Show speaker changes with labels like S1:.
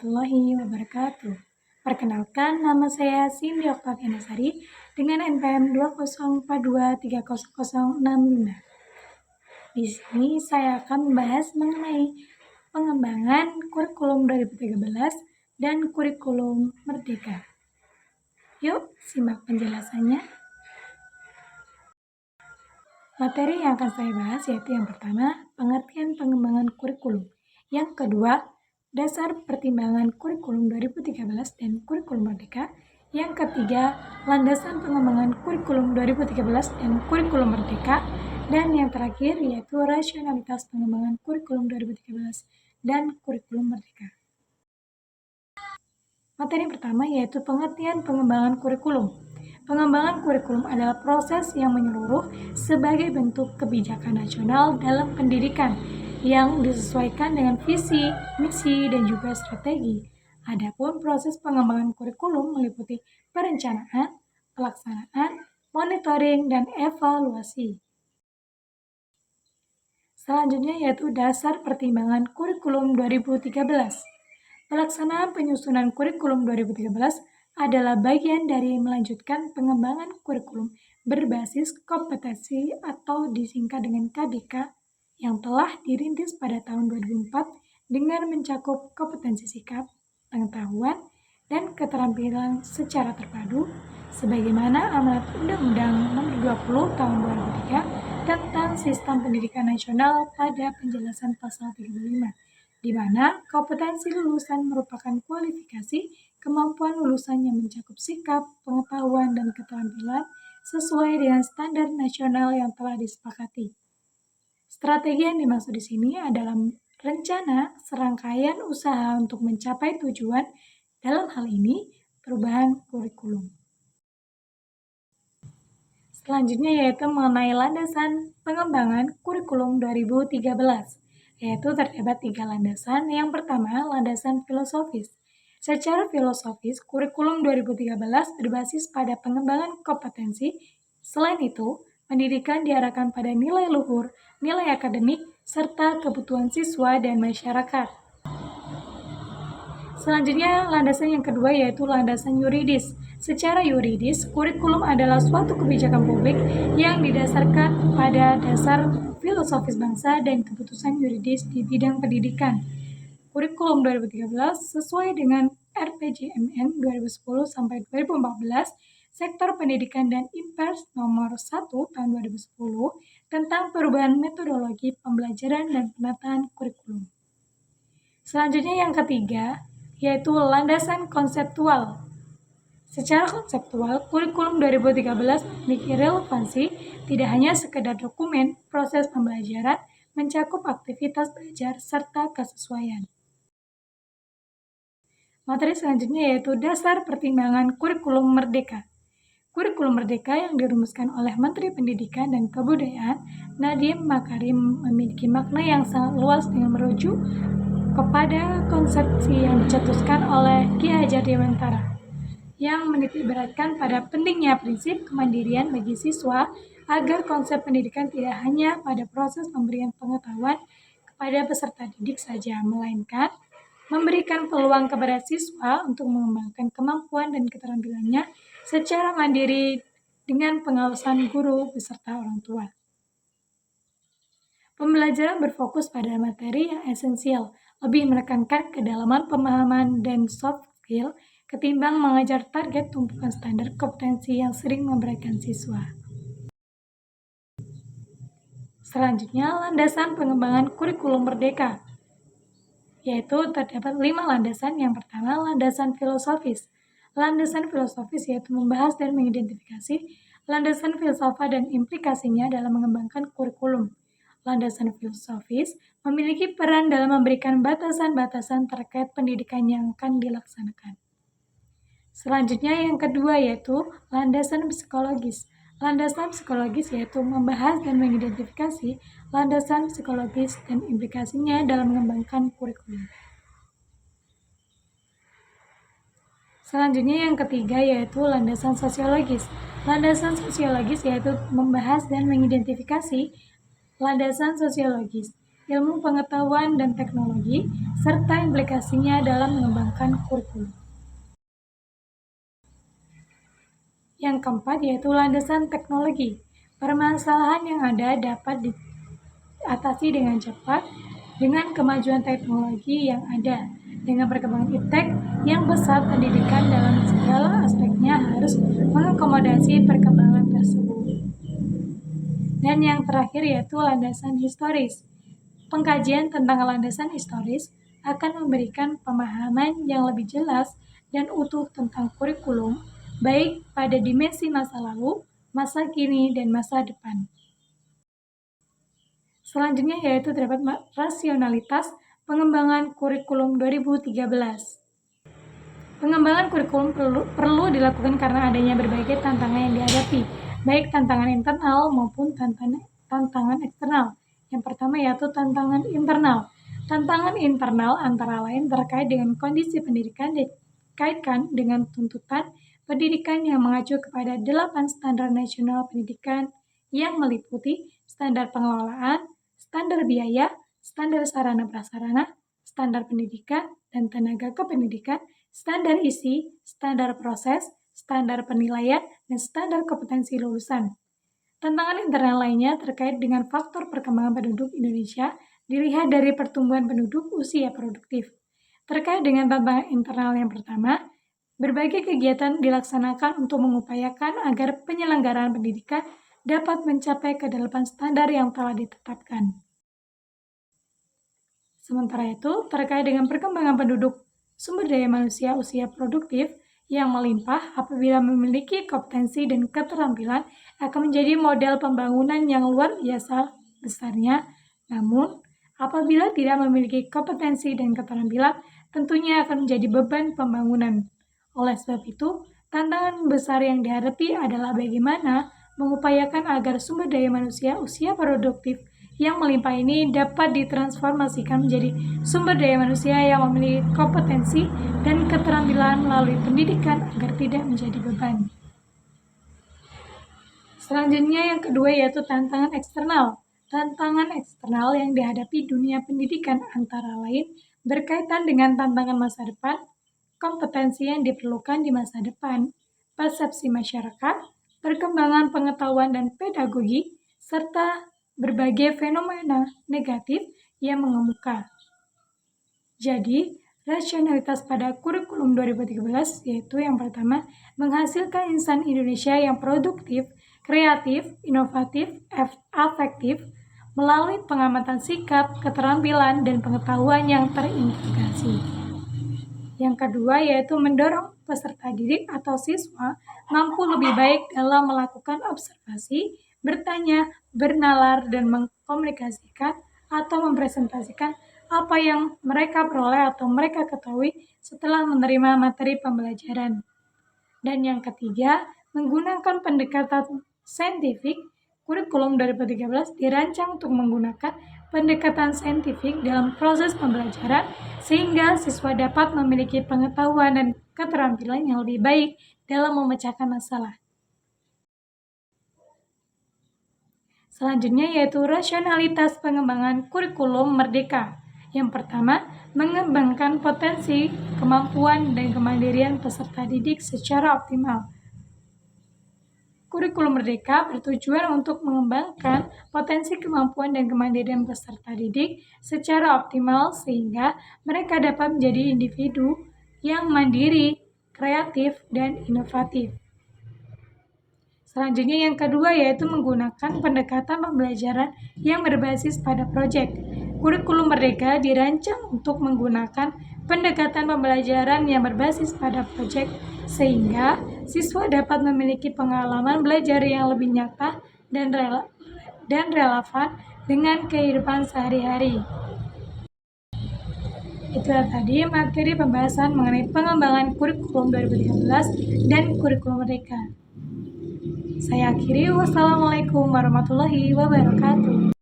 S1: warahmatullahi wabarakatuh. Perkenalkan, nama saya Cindy Oktaviana Sari dengan NPM 204230065. Di sini saya akan membahas mengenai pengembangan kurikulum 2013 dan kurikulum Merdeka. Yuk, simak penjelasannya. Materi yang akan saya bahas yaitu yang pertama, pengertian pengembangan kurikulum. Yang kedua, dasar pertimbangan kurikulum 2013 dan kurikulum Merdeka. Yang ketiga, landasan pengembangan kurikulum 2013 dan kurikulum Merdeka. Dan yang terakhir yaitu rasionalitas pengembangan kurikulum 2013 dan kurikulum Merdeka. Materi pertama yaitu pengertian pengembangan kurikulum. Pengembangan kurikulum adalah proses yang menyeluruh sebagai bentuk kebijakan nasional dalam pendidikan yang disesuaikan dengan visi, misi, dan juga strategi. Adapun proses pengembangan kurikulum meliputi perencanaan, pelaksanaan, monitoring, dan evaluasi. Selanjutnya yaitu dasar pertimbangan kurikulum 2013. Pelaksanaan penyusunan kurikulum 2013 adalah bagian dari melanjutkan pengembangan kurikulum berbasis kompetensi atau disingkat dengan KBK yang telah dirintis pada tahun 2004 dengan mencakup kompetensi sikap, pengetahuan, dan keterampilan secara terpadu sebagaimana amanat Undang-Undang Nomor 20 Tahun 2003 tentang Sistem Pendidikan Nasional pada penjelasan pasal 35. Di mana kompetensi lulusan merupakan kualifikasi kemampuan lulusan yang mencakup sikap, pengetahuan, dan keterampilan sesuai dengan standar nasional yang telah disepakati. Strategi yang dimaksud di sini adalah rencana serangkaian usaha untuk mencapai tujuan, dalam hal ini perubahan kurikulum. Selanjutnya yaitu mengenai landasan pengembangan kurikulum 2013. Yaitu terdapat 3 landasan. Yang pertama, landasan filosofis. Secara filosofis, kurikulum 2013 berbasis pada pengembangan kompetensi. Selain itu, pendidikan diarahkan pada nilai luhur, nilai akademik, serta kebutuhan siswa dan masyarakat. Selanjutnya, landasan yang kedua yaitu landasan yuridis. Secara yuridis, kurikulum adalah suatu kebijakan publik yang didasarkan pada dasar filosofis bangsa dan keputusan yuridis di bidang pendidikan. Kurikulum 2013 sesuai dengan RPJMN 2010-2014, Sektor Pendidikan dan Impers Nomor 1 Tahun 2010 tentang perubahan metodologi pembelajaran dan penataan kurikulum. Selanjutnya yang ketiga, yaitu landasan konseptual. Secara konseptual, kurikulum 2013 memiliki relevansi tidak hanya sekedar dokumen, proses pembelajaran, mencakup aktivitas belajar, serta kesesuaian. Materi selanjutnya yaitu dasar pertimbangan kurikulum Merdeka. Kurikulum Merdeka yang dirumuskan oleh Menteri Pendidikan dan Kebudayaan, Nadiem Makarim, memiliki makna yang sangat luas dengan merujuk kepada konsepsi yang dicetuskan oleh Ki Hajar Dewantara yang menitikberatkan pada pentingnya prinsip kemandirian bagi siswa agar konsep pendidikan tidak hanya pada proses pemberian pengetahuan kepada peserta didik saja, melainkan memberikan peluang kepada siswa untuk mengembangkan kemampuan dan keterampilannya secara mandiri dengan pengawasan guru beserta orang tua. Pembelajaran berfokus pada materi yang esensial, lebih menekankan kedalaman pemahaman dan soft skill ketimbang mengejar target tumpukan standar kompetensi yang sering memberatkan siswa. Selanjutnya, landasan pengembangan kurikulum Merdeka, yaitu terdapat 5 landasan. Yang pertama, landasan filosofis. Landasan filosofis yaitu membahas dan mengidentifikasi landasan filsafat dan implikasinya dalam mengembangkan kurikulum. Landasan filosofis memiliki peran dalam memberikan batasan-batasan terkait pendidikan yang akan dilaksanakan. Selanjutnya yang kedua yaitu landasan psikologis. Landasan psikologis yaitu membahas dan mengidentifikasi landasan psikologis dan implikasinya dalam mengembangkan kurikulum. Selanjutnya yang ketiga yaitu landasan sosiologis. Landasan sosiologis yaitu membahas dan mengidentifikasi landasan sosiologis ilmu pengetahuan dan teknologi, serta implikasinya dalam mengembangkan kurikulum. Yang keempat yaitu landasan teknologi. Permasalahan yang ada dapat diatasi dengan cepat dengan kemajuan teknologi yang ada. Dengan perkembangan iptek yang pesat, pendidikan dalam segala aspeknya harus mengakomodasi perkembangan tersebut. Dan yang terakhir yaitu landasan historis. Pengkajian tentang landasan historis akan memberikan pemahaman yang lebih jelas dan utuh tentang kurikulum, baik pada dimensi masa lalu, masa kini, dan masa depan. Selanjutnya yaitu terdapat rasionalitas pengembangan kurikulum 2013. Pengembangan kurikulum perlu dilakukan karena adanya berbagai tantangan yang dihadapi, baik tantangan internal maupun tantangan eksternal. Yang pertama yaitu tantangan internal. Tantangan internal antara lain terkait dengan kondisi pendidikan dan dikaitkan dengan tuntutan pendidikan yang mengacu kepada 8 standar nasional pendidikan yang meliputi standar pengelolaan, standar biaya, standar sarana prasarana, standar pendidikan dan tenaga kependidikan, standar isi, standar proses, standar penilaian, dan standar kompetensi lulusan. Tantangan internal lainnya terkait dengan faktor perkembangan penduduk Indonesia dilihat dari pertumbuhan penduduk usia produktif. Terkait dengan tantangan internal yang pertama, berbagai kegiatan dilaksanakan untuk mengupayakan agar penyelenggaraan pendidikan dapat mencapai ke-8 standar yang telah ditetapkan. Sementara itu, terkait dengan perkembangan penduduk sumber daya manusia usia produktif yang melimpah apabila memiliki kompetensi dan keterampilan akan menjadi model pembangunan yang luar biasa besarnya. Namun, apabila tidak memiliki kompetensi dan keterampilan, tentunya akan menjadi beban pembangunan. Oleh sebab itu, tantangan besar yang dihadapi adalah bagaimana mengupayakan agar sumber daya manusia usia produktif yang melimpah ini dapat ditransformasikan menjadi sumber daya manusia yang memiliki kompetensi dan keterampilan melalui pendidikan agar tidak menjadi beban. Selanjutnya yang kedua yaitu tantangan eksternal. Tantangan eksternal yang dihadapi dunia pendidikan antara lain berkaitan dengan tantangan masa depan, kompetensi yang diperlukan di masa depan, persepsi masyarakat, perkembangan pengetahuan dan pedagogi, serta berbagai fenomena negatif yang mengemuka. Jadi, rasionalitas pada kurikulum 2013 yaitu yang pertama, menghasilkan insan Indonesia yang produktif, kreatif, inovatif, afektif, melalui pengamatan sikap, keterampilan, dan pengetahuan yang terintegrasi. Yang kedua yaitu mendorong peserta didik atau siswa mampu lebih baik dalam melakukan observasi, bertanya, bernalar, dan mengkomunikasikan atau mempresentasikan apa yang mereka peroleh atau mereka ketahui setelah menerima materi pembelajaran. Dan yang ketiga, menggunakan pendekatan saintifik. Kurikulum 2013 dirancang untuk menggunakan pendekatan saintifik dalam proses pembelajaran sehingga siswa dapat memiliki pengetahuan dan keterampilan yang lebih baik dalam memecahkan masalah. Selanjutnya yaitu rasionalitas pengembangan kurikulum merdeka. Yang pertama, mengembangkan potensi, kemampuan, dan kemandirian peserta didik secara optimal. Kurikulum merdeka bertujuan untuk mengembangkan potensi, kemampuan, dan kemandirian peserta didik secara optimal sehingga mereka dapat menjadi individu yang mandiri, kreatif, dan inovatif. Selanjutnya yang kedua yaitu menggunakan pendekatan pembelajaran yang berbasis pada proyek. Kurikulum merdeka dirancang untuk menggunakan pendekatan pembelajaran yang berbasis pada proyek sehingga siswa dapat memiliki pengalaman belajar yang lebih nyata dan relevan dengan kehidupan sehari-hari. Itulah tadi materi pembahasan mengenai pengembangan kurikulum 2013 dan kurikulum merdeka. Saya akhiri, wassalamualaikum warahmatullahi wabarakatuh.